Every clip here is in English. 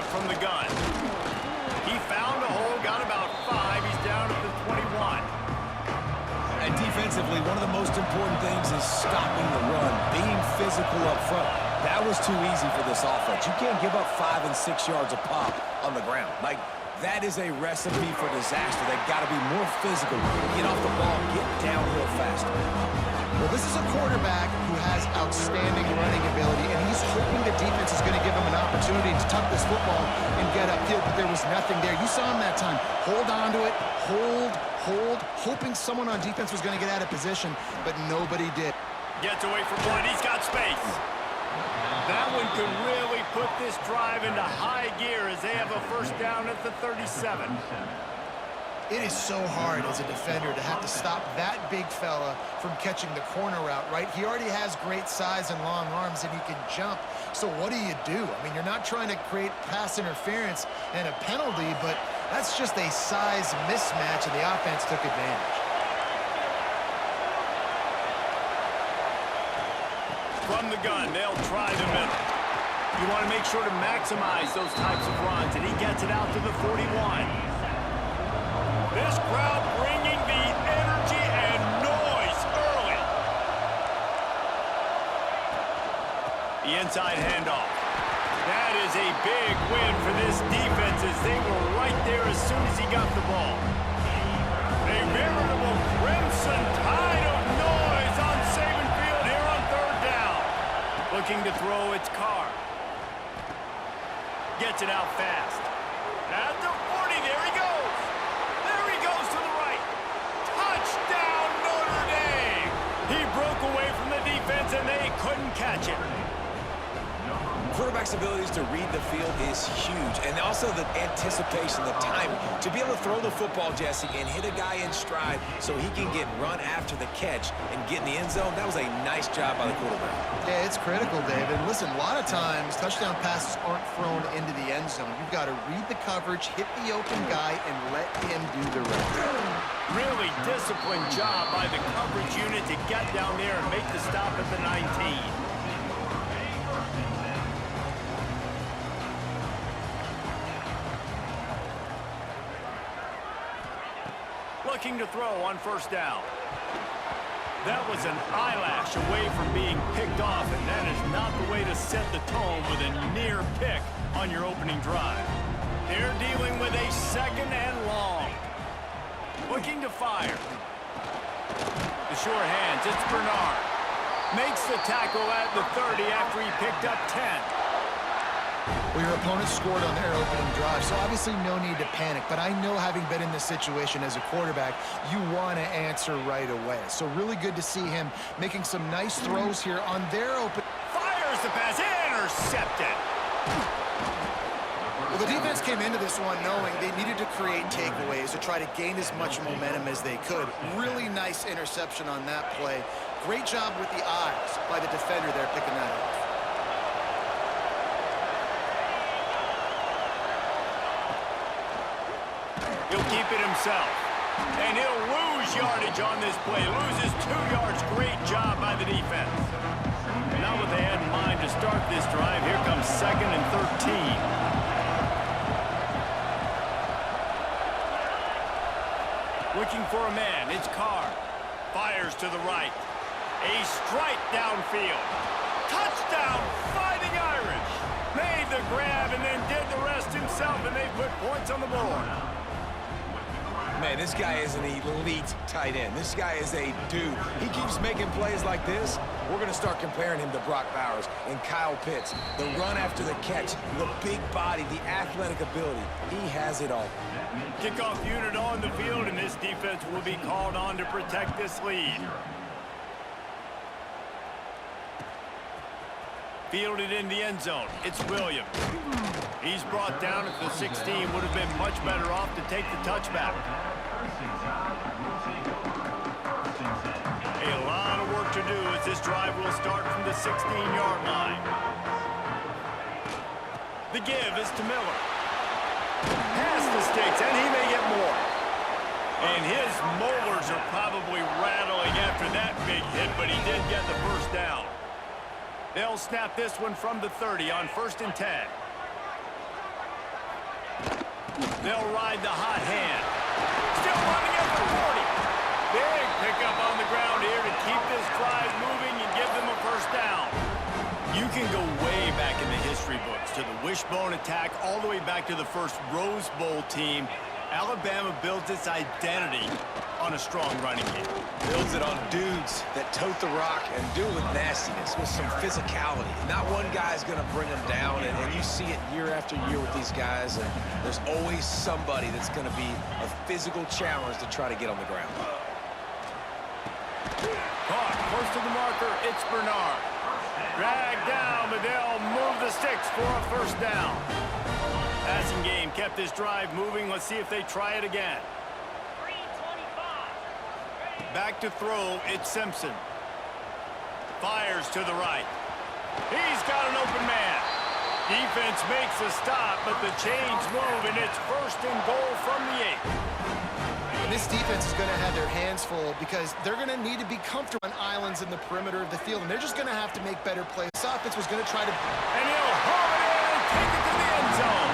from the gun. He found a hole, got about 5. He's down at the 21. And defensively, one of the most important things is stopping the run, being physical up front. That was too easy for this offense. You can't give up 5 and 6 yards a pop on the ground. Like, that is a recipe for disaster. They've got to be more physical, get off the ball, get downhill faster. Well, this is a quarterback who has outstanding running ability, and he's hoping the defense is going to give him an opportunity to tuck this football and get upfield, but there was nothing there. You saw him that time. Hold on to it, hold, hoping someone on defense was going to get out of position, but nobody did. Gets away from one. He's got space. That one could really put this drive into high gear as they have a first down at the 37. It is so hard as a defender to have to stop that big fella from catching the corner route, right? He already has great size and long arms, and he can jump. So what do? I mean, you're not trying to create pass interference and a penalty, but that's just a size mismatch, and the offense took advantage. From the gun, they'll try the middle. You want to make sure to maximize those types of runs, and he gets it out to the 41. This crowd bringing the energy and noise early. The inside handoff. That is a big win for this defense as they were right there as soon as he got the ball. A veritable crimson tide of noise on Saban Field here on third down. Looking to throw its car. Gets it out fast. At the 40, there he goes. There he goes to the right. Touchdown, Notre Dame. He broke away from the defense, and they couldn't catch him. Quarterback's abilities to read the field is huge, and also the anticipation, the timing. To be able to throw the football, Jesse, and hit a guy in stride so he can get run after the catch and get in the end zone, that was a nice job by the quarterback. Yeah, it's critical, David. Listen, a lot of times touchdown passes aren't thrown into the end zone. You've got to read the coverage, hit the open guy, and let him do the rest. Really disciplined job by the coverage unit to get down there and make the stop at the 19. Looking to throw on first down. That was an eyelash away from being picked off, and that is not the way to set the tone with a near pick on your opening drive. They're dealing with a second and long. Looking to fire. The short hands, it's Bernard. Makes the tackle at the 30 after he picked up 10. Well, your opponent scored on their opening drive, so obviously no need to panic. But I know, having been in this situation as a quarterback, you want to answer right away. So really good to see him making some nice throws here on their open. Fires the pass, intercepted. Well, the defense came into this one knowing they needed to create takeaways to try to gain as much momentum as they could. Really nice interception on that play. Great job with the eyes by the defender there picking that up. He'll keep it himself. And he'll lose yardage on this play. Loses 2 yards. Great job by the defense. Not what they had in mind to start this drive. Here comes 2nd and 13. Looking for a man. It's Carr. Fires to the right. A strike downfield. Touchdown, Fighting Irish. Made the grab and then did the rest himself, and they put points on the board. Man, this guy is an elite tight end. This guy is a dude. He keeps making plays like this. We're going to start comparing him to Brock Bowers and Kyle Pitts. The run after the catch, the big body, the athletic ability. He has it all. Kickoff unit on the field, and this defense will be called on to protect this lead. Fielded in the end zone. It's Williams. He's brought down at the 16. Would have been much better off to take the touchback. A lot of work to do as this drive will start from the 16-yard line. The give is to Miller. Past the sticks, and he may get more. And his molars are probably rattling after that big hit, but he did get the first down. They'll snap this one from the 30 on 1st and 10. They'll ride the hot hand. Still running at the 40. Big pickup on the ground here to keep this drive moving and give them a first down. You can go way back in the history books to the wishbone attack all the way back to the first Rose Bowl team. Alabama builds its identity on a strong running game. Builds it on dudes that tote the rock and do it with nastiness, with some physicality. Not one guy's going to bring them down, and you see it year after year with these guys, and there's always somebody that's going to be a physical challenge to try to get on the ground. Caught close to the marker, it's Bernard. Dragged down, but they'll move the sticks for a first down. Passing game kept this drive moving. Let's see if they try it again. Back to throw, it's Simpson. Fires to the right. He's got an open man. Defense makes a stop, but the chains move, and it's first and goal from the 8. And this defense is going to have their hands full because they're going to need to be comfortable on islands in the perimeter of the field, and they're just going to have to make better plays. This offense was going to try to... And he'll haul it in and take it to the end zone.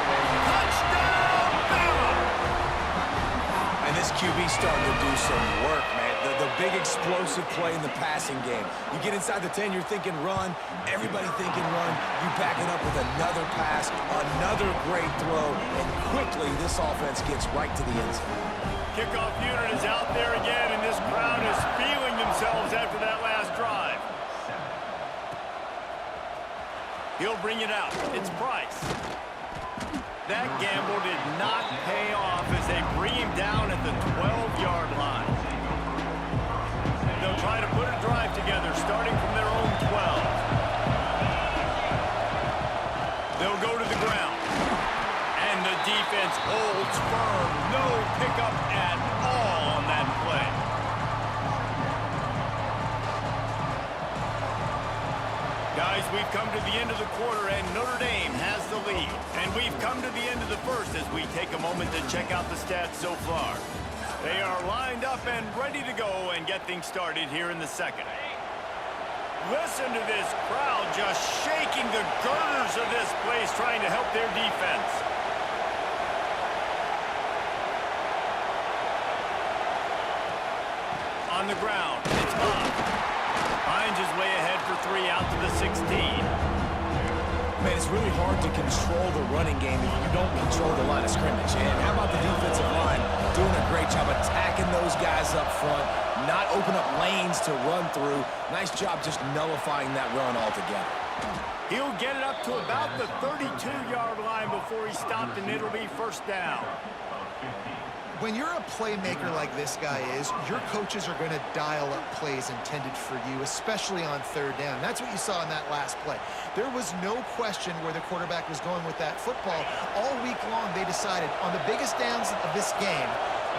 Touchdown, Bama! And this QB starting to do some work, man. The big explosive play in the passing game. You get inside the 10, you're thinking run. Everybody thinking run. You back it up with another pass, another great throw, and quickly this offense gets right to the end zone. Kickoff unit is out there again, and this crowd is feeling themselves after that last drive. He'll bring it out. It's Price. That gamble did not pay off as they bring him down at the 12-yard line. They'll try to put a drive together starting from their own 12. They'll go to the ground. And the defense holds firm. No pickup at all on that play. Guys, we've come to the end of the quarter, and Notre Dame has the lead. And we've come to the end of the first as we take a moment to check out the stats so far. They are lined up and ready to go and get things started here in the second. Listen to this crowd just shaking the girders of this place trying to help their defense. On the ground, it's Bob. Finds his way ahead for 3 out to the 16. Man, it's really hard to control the running game if you don't control the line of scrimmage. And how about the defensive line doing a great job attacking those guys up front, not open up lanes to run through. Nice job just nullifying that run altogether. He'll get it up to about the 32-yard line before he's stopped, and it'll be first down. When you're a playmaker like this guy is, your coaches are going to dial up plays intended for you, especially on third down. That's what you saw in that last play. There was no question where the quarterback was going with that football. All week long, they decided on the biggest downs of this game,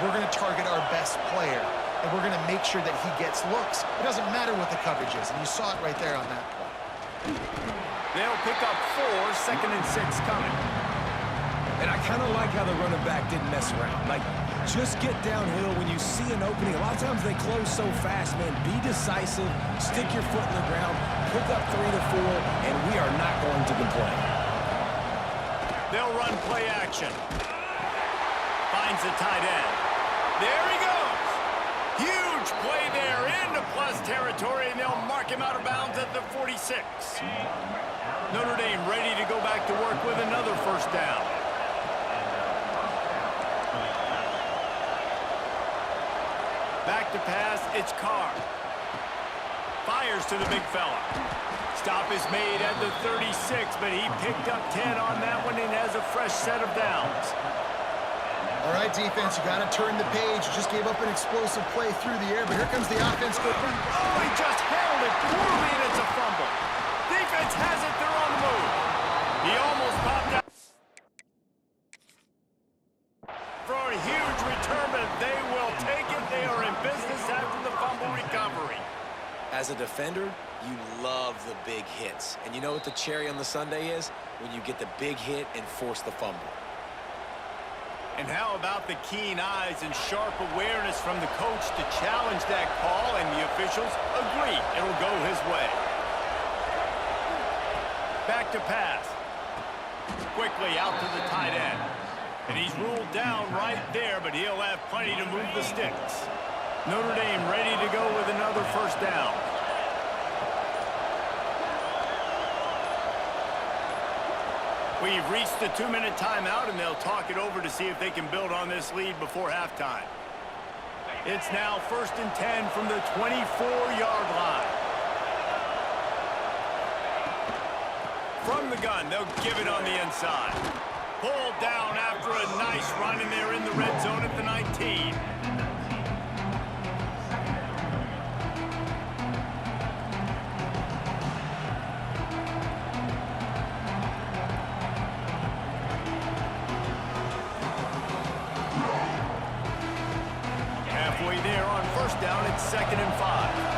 we're going to target our best player, and we're going to make sure that he gets looks. It doesn't matter what the coverage is, and you saw it right there on that play. They'll pick up 4, second and 6 coming. And I kind of like how the running back didn't mess around. Like, just get downhill when you see an opening. A lot of times they close so fast, man. Be decisive, stick your foot in the ground, pick up 3 to 4, and we are not going to complain. They'll run play action. Finds the tight end. There he goes. Huge play there into plus territory, and they'll mark him out of bounds at the 46. Notre Dame ready to go back to work with another first down. Back to pass, it's Carr. Fires to the big fella. Stop is made at the 36, but he picked up 10 on that one and has a fresh set of downs. All right, defense, you got to turn the page. You just gave up an explosive play through the air, but here comes the offense. Oh, he just handled it poorly, and it's a fumble. Defense has it, they're on the move. He almost popped out for a huge return, but they will take it. They are in business after the fumble recovery. As a defender, you love the big hits. And you know what the cherry on the sundae is? When you get the big hit and force the fumble. And how about the keen eyes and sharp awareness from the coach to challenge that call, and the officials agree it'll go his way. Back to pass. Quickly out to the tight end. And he's ruled down right there, but he'll have plenty to move the sticks. Notre Dame ready to go with another first down. We've reached the 2-minute timeout, and they'll talk it over to see if they can build on this lead before halftime. It's now 1st and 10 from the 24-yard line. From the gun, they'll give it on the inside. Pulled down after a nice run, and they're in the red zone at the 19. Halfway there on first down, it's 2nd and 5.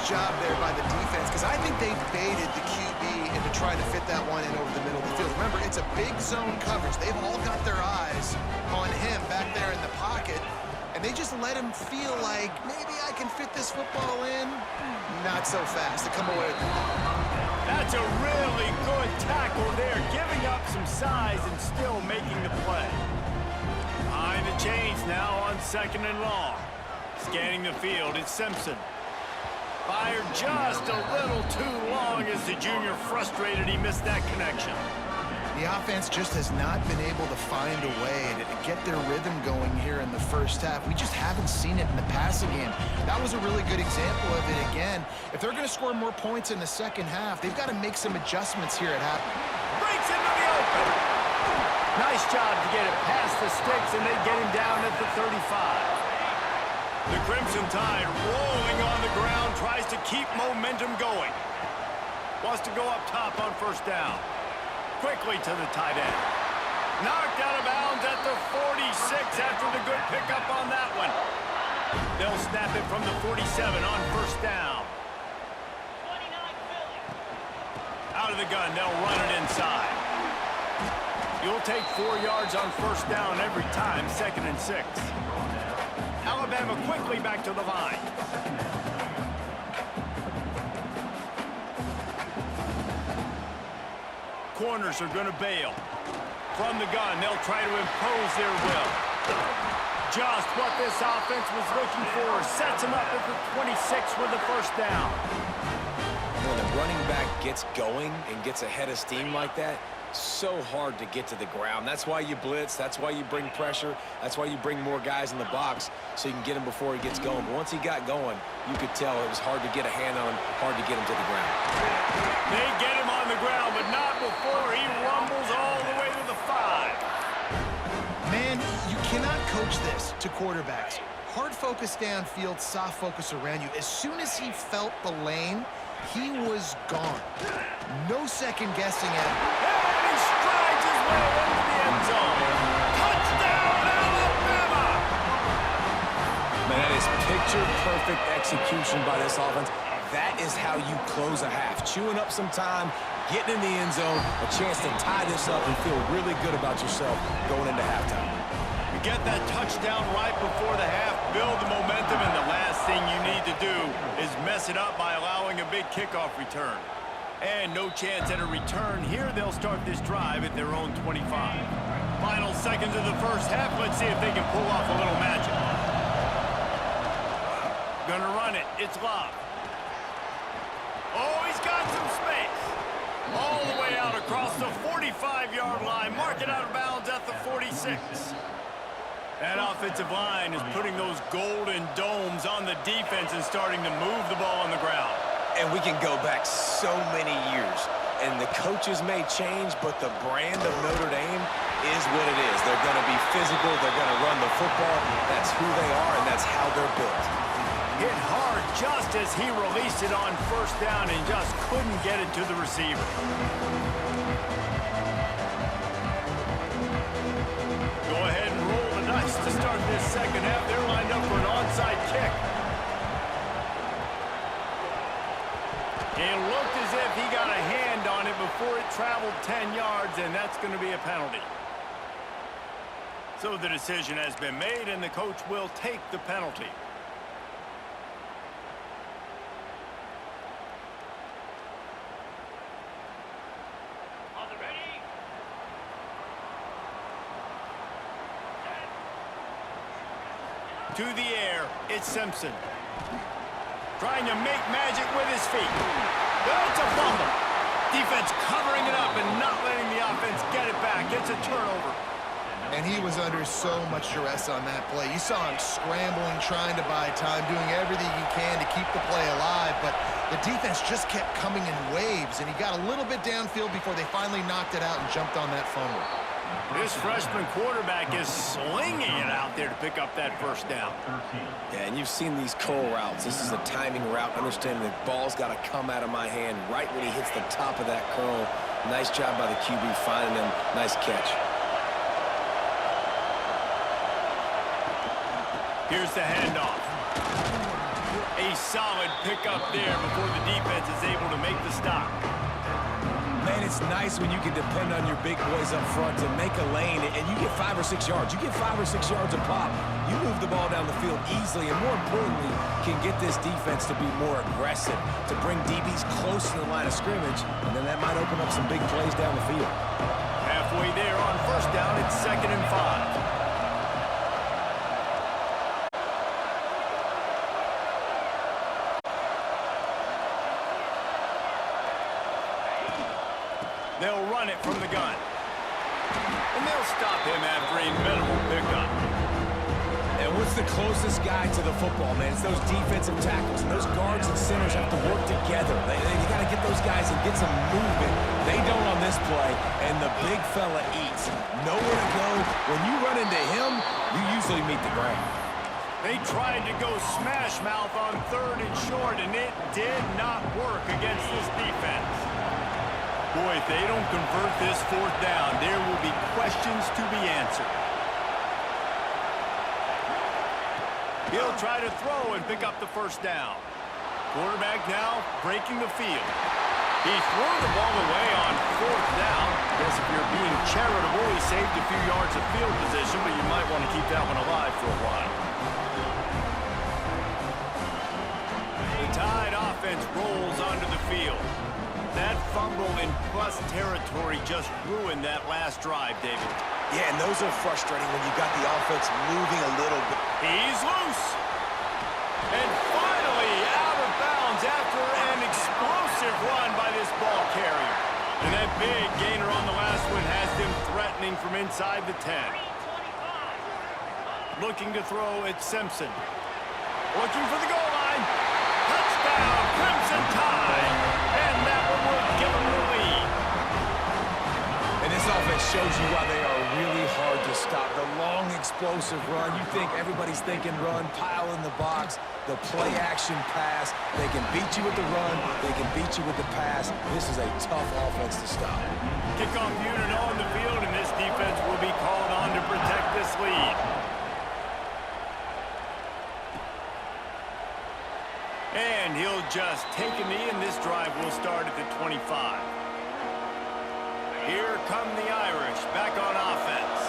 Job there by the defense, because I think they baited the QB into trying to fit that one in over the middle of the field. Remember, it's a big zone coverage. They've all got their eyes on him back there in the pocket, and they just let him feel like, maybe I can fit this football in. Not so fast to come away with it. That's a really good tackle there, giving up some size and still making the play. Behind the chains now on 2nd and long. Scanning the field, it's Simpson. Fired just a little too long as the junior frustrated he missed that connection. The offense just has not been able to find a way to get their rhythm going here in the first half. We just haven't seen it in the passing game. That was a really good example of it again. If they're going to score more points in the second half, they've got to make some adjustments here at half. Breaks into the open. Nice job to get it past the sticks, and they get him down at the 35. The Crimson Tide rolling on the ground, tries to keep momentum going. Wants to go up top on first down. Quickly to the tight end. Knocked out of bounds at the 46 after the good pickup on that one. They'll snap it from the 47 on first down. Out of the gun, they'll run it inside. You'll take 4 yards on first down every time, 2nd and 6. Alabama quickly back to the line. Corners are going to bail. From the gun, they'll try to impose their will. Just what this offense was looking for. Sets them up at the 26 with the first down. When the running back gets going and gets ahead of steam like that, so hard to get to the ground. That's why you blitz. That's why you bring pressure. That's why you bring more guys in the box so you can get him before he gets going. But once he got going, you could tell it was hard to get a hand on him, hard to get him to the ground. They get him on the ground, but not before he rumbles all the way to the 5. Man, you cannot coach this to quarterbacks. Hard focus downfield, soft focus around you. As soon as he felt the lane, he was gone. No second guessing at it. And he strides his way into the end zone. Touchdown, Alabama! Man, that is picture-perfect execution by this offense. That is how you close a half. Chewing up some time, getting in the end zone, a chance to tie this up and feel really good about yourself going into halftime. You get that touchdown right before the half, build the momentum, and the last thing you need to do is mess it up by allowing a big kickoff return. And no chance at a return here. They'll start this drive at their own 25. Final seconds of the first half. Let's see if they can pull off a little magic. Gonna run it. It's Love. Oh, he's got some space. All the way out across the 45-yard line. Mark it out of bounds at the 46. That offensive line is putting those golden domes on the defense and starting to move the ball on the ground. And we can go back so many years. And the coaches may change, but the brand of Notre Dame is what it is. They're going to be physical. They're going to run the football. That's who they are, and that's how they're built. Hit hard just as he released it on first down and just couldn't get it to the receiver. Go ahead and roll the dice to start this second half. They're lined up for an onside kick. It looked as if he got a hand on it before it traveled 10 yards, and that's going to be a penalty. So the decision has been made, and the coach will take the penalty. To the air, it's Simpson. Trying to make magic with his feet. It's a fumble. Defense covering it up and not letting the offense get it back. It's a turnover. And he was under so much duress on that play. You saw him scrambling, trying to buy time, doing everything he can to keep the play alive, but the defense just kept coming in waves, and he got a little bit downfield before they finally knocked it out and jumped on that fumble. This freshman quarterback is slinging it out there to pick up that first down. Yeah, and you've seen these curl routes. This is a timing route, understanding the ball's got to come out of my hand right when he hits the top of that curl. Nice job by the QB finding him. Nice catch. Here's the handoff. A solid pickup there before the defense is able to make the stop. Man, it's nice when you can depend on your big boys up front to make a lane, and you get 5 or 6 yards. You get 5 or 6 yards a pop. You move the ball down the field easily, and more importantly, can get this defense to be more aggressive, to bring DBs close to the line of scrimmage, and then that might open up some big plays down the field. Halfway there on first down, it's 2nd and 5. They'll run it from the gun. And they'll stop him after a minimal pickup. And what's the closest guy to the football, man? It's those defensive tackles. And those guards and centers have to work together. They got to get those guys and get some movement. They don't on this play, and the big fella eats. Nowhere to go. When you run into him, you usually meet the ground. They tried to go smash mouth on 3rd and short, and it did not work against this defense. Boy, if they don't convert this 4th down, there will be questions to be answered. He'll try to throw and pick up the first down. Quarterback now breaking the field. He threw the ball away on 4th down. Guess if you're being charitable, he saved a few yards of field position, but you might want to keep that one alive for a while. The Tide offense rolls onto the field. That fumble in plus territory just ruined that last drive, David. Yeah, and those are frustrating when you got the offense moving a little bit. He's loose. And finally out of bounds after an explosive run by this ball carrier. And that big gainer on the last one has them threatening from inside the 10. Looking to throw at Simpson. Looking for the goal line. Touchdown, Crimson Tide. And that one will give them the lead. And this offense shows you why they are really hard to stop. The long, explosive run. You think everybody's thinking run, pile in the box, the play-action pass. They can beat you with the run. They can beat you with the pass. This is a tough offense to stop. Kickoff unit on the field, and this defense will be called on to protect this lead. And he'll just take a knee, and this drive will start at the 25. Here come the Irish, back on offense.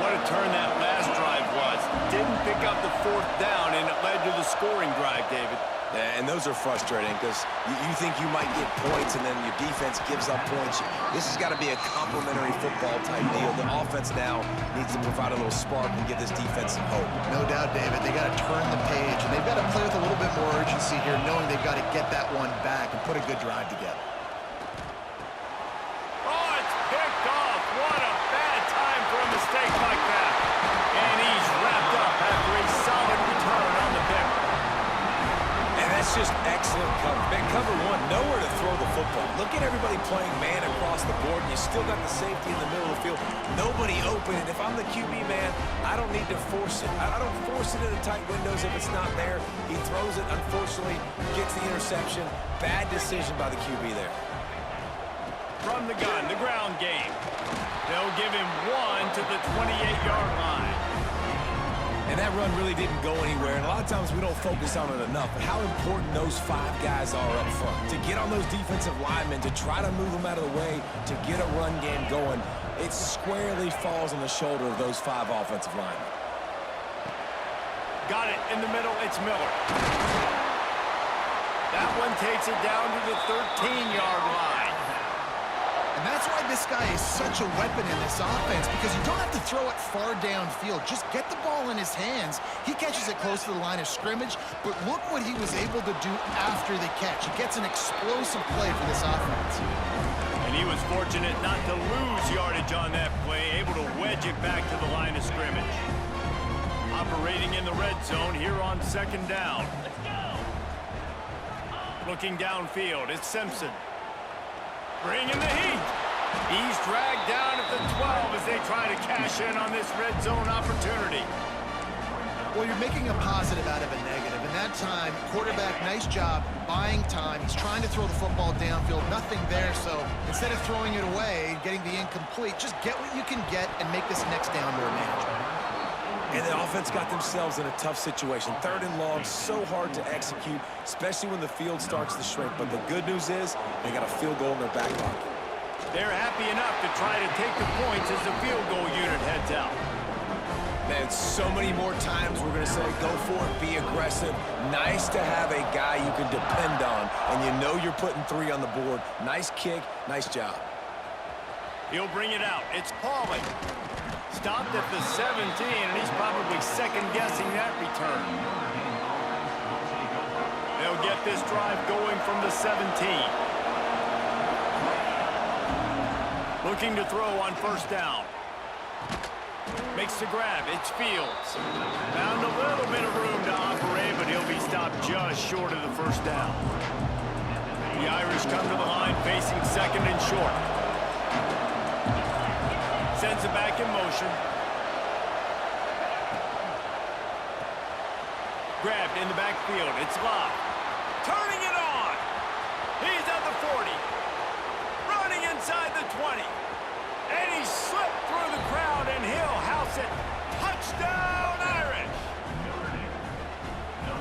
What a turn that last drive was. Didn't pick up the 4th down, and it led to the scoring drive, David. Yeah, and those are frustrating because you think you might get points, and then your defense gives up points. This has got to be a complementary football type deal. The offense now needs to provide a little spark and give this defense some hope. No doubt, David. They got to turn the page, and they've got to play with a little bit more urgency here, knowing they've got to get that one back and put a good drive together. Oh, it's picked off. What a bad time for a mistake like that. And he's wrapped up after a solid return on the pick. And that's just excellent cover. Man, cover one, nowhere to throw the football. Look at everybody playing man across the board, and you still got the safety in the middle of the field. Nobody open, and if I'm the QB, man, I don't need to force it. I don't force it into tight windows if it's not there. He throws it, unfortunately, gets the interception. Bad decision by the QB there. From the gun, the ground game. They'll give him 1 to the 28-yard line. And that run really didn't go anywhere, and a lot of times we don't focus on it enough, but how important those 5 guys are up front. To get on those defensive linemen, to try to move them out of the way, to get a run game going, it squarely falls on the shoulder of those 5 offensive linemen. Got it in the middle, it's Miller. That one takes it down to the 13-yard line. And that's why this guy is such a weapon in this offense, because you don't have to throw it far downfield. Just get the ball in his hands. He catches it close to the line of scrimmage, but look what he was able to do after the catch. He gets an explosive play for this offense. And he was fortunate not to lose yardage on that play, able to wedge it back to the line of scrimmage. Operating in the red zone here on 2nd down. Looking downfield, it's Simpson. Bringing the heat. He's dragged down at the 12 as they try to cash in on this red zone opportunity. Well, you're making a positive out of a negative. And that time, quarterback, nice job buying time. He's trying to throw the football downfield. Nothing there, so instead of throwing it away, getting the incomplete, just get what you can get and make this next down more manageable. And the offense got themselves in a tough situation. 3rd and long, so hard to execute, especially when the field starts to shrink. But the good news is they got a field goal in their back pocket. They're happy enough to try to take the points as the field goal unit heads out. Man, so many more times we're going to say, go for it, be aggressive. Nice to have a guy you can depend on, and you know you're putting 3 on the board. Nice kick, nice job. He'll bring it out. It's Pauly. Stopped at the 17, and he's probably second-guessing that return. They'll get this drive going from the 17. Looking to throw on 1st down. Makes the grab. It's Fields. Found a little bit of room to operate, but he'll be stopped just short of the 1st down. The Irish come to the line facing 2nd and short. Sends it back in motion. Grabbed in the backfield. It's Love. Turning it on. He's at the 40. Running inside the 20. And he slipped through the crowd, and he'll house it. Touchdown, Irish.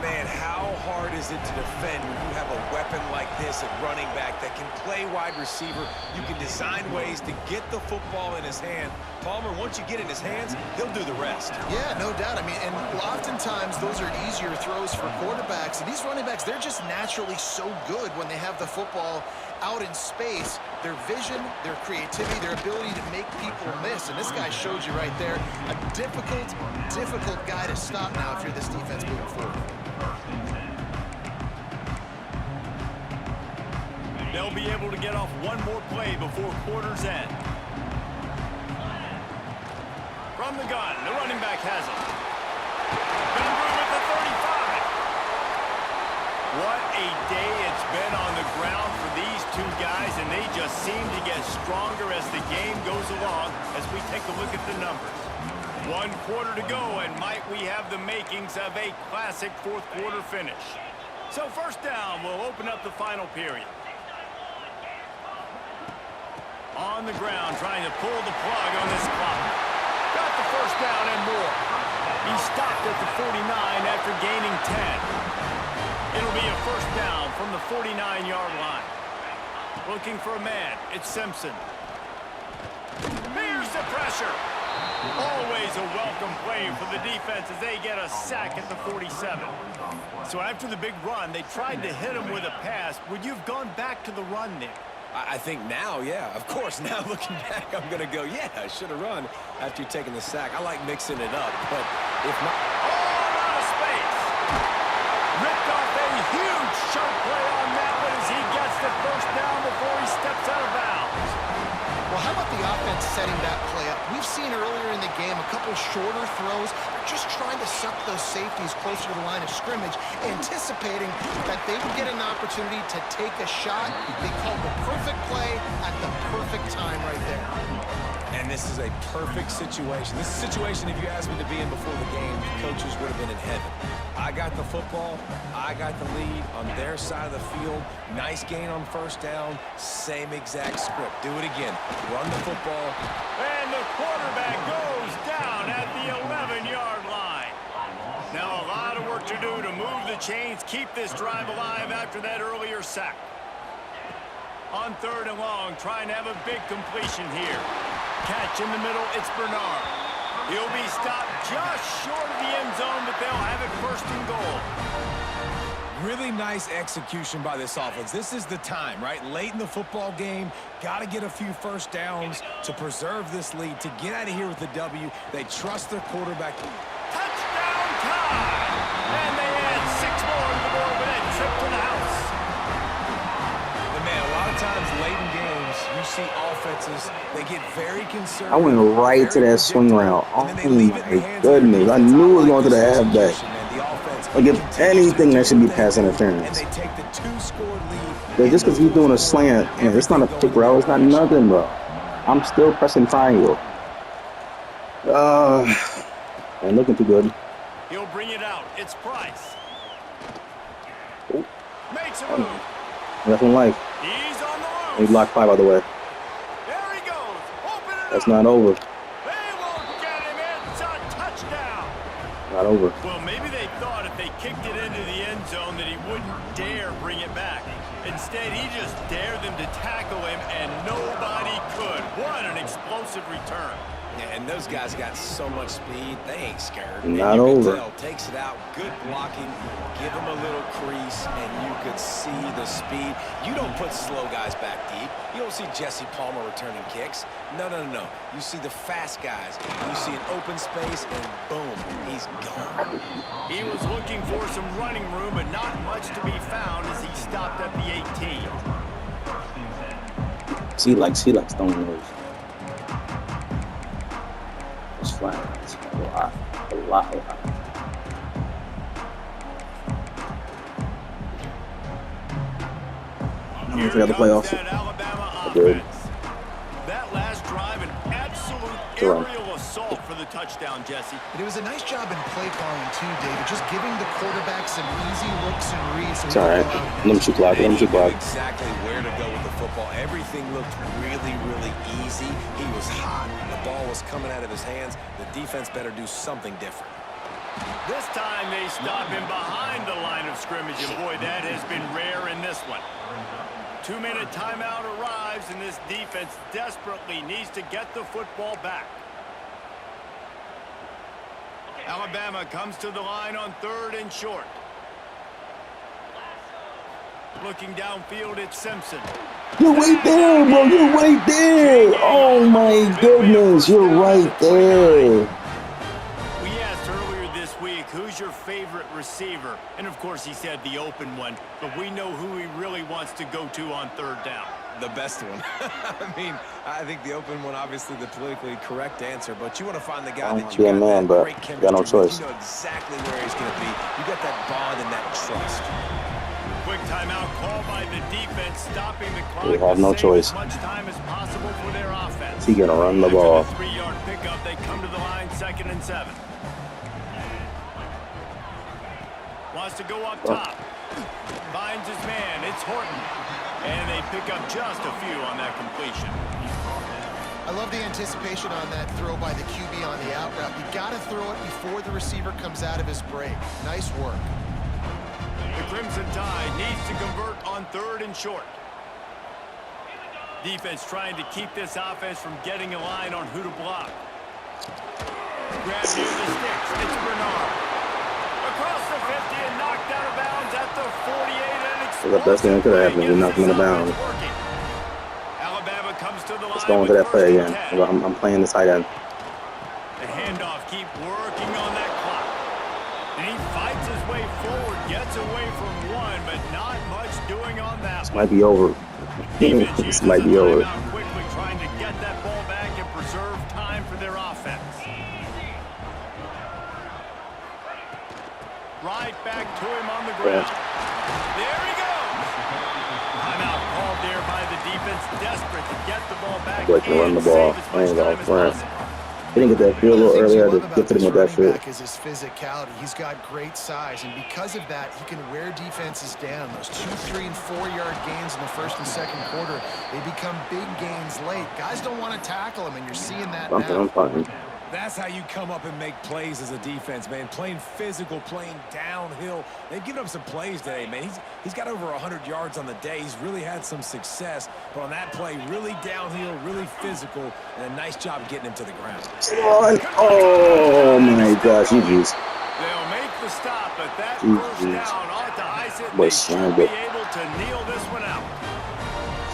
Man, how hard is it to defend when you have a weapon like this at running back that can play wide receiver? You can design ways to get the football in his hand. Palmer, once you get it in his hands, he'll do the rest. Yeah, no doubt. I mean, and oftentimes those are easier throws for quarterbacks. And these running backs, they're just naturally so good when they have the football out in space. Their vision, their creativity, their ability to make people miss. And this guy showed you right there, a difficult guy to stop now if you're this defense moving forward. They'll be able to get off one more play before quarter's end. From the gun, the running back has it. Been through at the 35. What a day it's been on the ground for these 2 guys, and they just seem to get stronger as the game goes along as we take a look at the numbers. 1 quarter to go, and might we have the makings of a classic 4th quarter finish. So 1st down will open up the final period. On the ground, trying to pull the plug on this clock. Got the 1st down and more. He stopped at the 49 after gaining 10. It'll be a 1st down from the 49-yard line. Looking for a man. It's Simpson. Here's the pressure. Always a welcome play for the defense as they get a sack at the 47. So after the big run, they tried to hit him with a pass. Would you have gone back to the run there? I think now, yeah. Of course, now looking back, I'm going to go, yeah, I should have run after you're taking the sack. I like mixing it up, but if not... Oh, out of space! Ripped off a huge chunk play on that one as he gets the 1st down before he steps out of bounds. Well, how about the offense setting that play up? We've seen earlier in the game a couple shorter throws, just trying to suck those safeties closer to the line of scrimmage, anticipating that they would get an opportunity to take a shot. They called the perfect play at the perfect time right there. And this is a perfect situation. This is a situation, if you asked me to be in before the game, the coaches would have been in heaven. I got the football. I got the lead on their side of the field. Nice gain on 1st down. Same exact script. Do it again. Run the football. And the quarterback goes down at the 11-yard line. work to do to move the chains, keep this drive alive after that earlier sack. On 3rd and long, trying to have a big completion here. Catch in the middle, it's Bernard. He'll be stopped just short of the end zone, but they'll have it 1st and goal. Really nice execution by this offense. This is the time, right? Late in the football game, got to get a few first downs to preserve this lead, to get out of here with the W. They trust their quarterback. Touchdown time! And they add 6 more to the board with that trip to the house. And man, a lot of times late in games, you see offenses, they get very conservative. I went right to that swing route. Oh my goodness. I knew it was going to the halfback. Against anything that should be pass interference. Just because he's doing a slant, it's not a pick route. It's not nothing, bro. I'm still pressing triangle. Ain't looking too good. He'll bring it out. It's Price. Oh. Makes a move. That's one life. He's on the loose. He blocked 5 out of the way. There he goes. Open it That's up. not over. They won't get him. It's a touchdown. Not over. Well, maybe they thought if they kicked it into the end zone that he wouldn't dare bring it back. Instead, he just dared them to tackle him, and nobody could. What an explosive return. Yeah, and those guys got so much speed, they ain't scared. Not and you over. Can tell, takes it out, good blocking, give him a little crease, and you could see the speed. You don't put slow guys back deep. You don't see Jesse Palmer returning kicks. No. You see the fast guys. You see an open space, and boom, he's gone. He was looking for some running room, but not much to be found as he stopped at the 18. He likes throwing those. It's flat. It's a lot. I forgot the playoffs. I did. That last drive, an absolute Sure. aerial assault for the touchdown, Jesse. But it was a nice job in play calling too, David. Just giving the quarterback some easy looks and reads. It's all right. Let him shoot clock. They knew exactly where to go with the football. Everything looked really easy. He was hot. The ball was coming out of his hands. The defense better do something different. This time they stop him behind the line of scrimmage, and boy, that has been rare in this one. 2-minute timeout arrives, and this defense desperately needs to get the football back. Alabama comes to the line on 3rd and short. Looking downfield, it's Simpson. You're right there, bro. You're right there. Oh my goodness. You're right there. We asked earlier this week, who's your favorite receiver? And of course he said the open one, but we know who he really wants to go to on 3rd down. The best one. I think the open one, obviously the politically correct answer, but you want to find the guy that you be a got man, that but great chemistry got no with. choice. You know exactly where he's going to be. You got that bond and that trust. Quick timeout called by the defense, stopping the clock. We have no to save choice. as much time as possible for their offense. He gonna run the ball. After the 3-yard pickup, they come to the line, 2nd and 7. Wants to go up top. Finds his man. It's Horton. And they pick up just a few on that completion. I love the anticipation on that throw by the QB on the out route. You got to throw it before the receiver comes out of his break. Nice work. The Crimson Tide needs to convert on 3rd and short. Defense trying to keep this offense from getting a line on who to block. Grab near the sticks. It's Bernard. Across the 50 and knocked out of bounds at the 48. So the best thing that could have happened, we knocked him out of bounds. Alabama comes to the line. Let's go into that play again. I'm playing the tight end. The handoff, keep working on that clock. And he fights his way forward, gets away from one, but not much doing on that. This might be over. This might be over. Quickly trying to get that ball back and preserve time for their offense. Right back to him on the ground. There he goes. Timeout called there by the defense, desperate to get the ball back. Boy can run the ball. I ain't gonna front. He didn't get that field a little earlier. I had to get to him with that field. Is his physicality. He's got great size, and because of that, he can wear defenses down. Those 2-, 3-, and 4-yard gains in the 1st and 2nd quarter, they become big gains late. Guys don't want to tackle him, and you're seeing that now. I'm fine. That's how you come up and make plays as a defense, man. Playing physical, playing downhill. They've given up some plays today, man. He's got over 100 yards on the day. He's really had some success. But on that play, really downhill, really physical, and a nice job getting him to the ground. Oh, my gosh, you just... They'll make the stop, but that first down ought to ice it. Boy, They should be able to kneel this one out.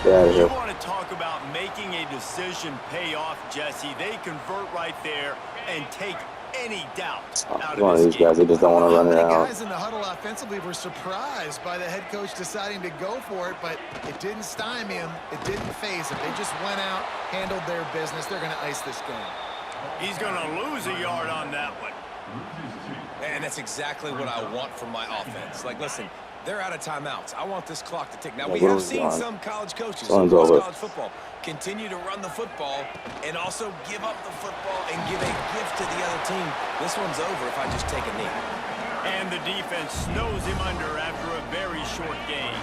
Get out of You here. want to talk about making a decision pay off, Jesse. They convert right there and take any doubt out One of of this these guys, they game. just don't want to run it The out. guys in the huddle offensively were surprised by the head coach deciding to go for it, but it didn't stymie him. It didn't faze him. They just went out, handled their business. They're going to ice this game. He's going to lose a yard on that one. And that's exactly what I want from my offense. Like, listen, they're out of timeouts. I want this clock to tick. Now, we have seen some college coaches in college football continue to run the football and also give up the football and give a gift to the other team. This one's over if I just take a knee. And the defense snows him under after a very short game.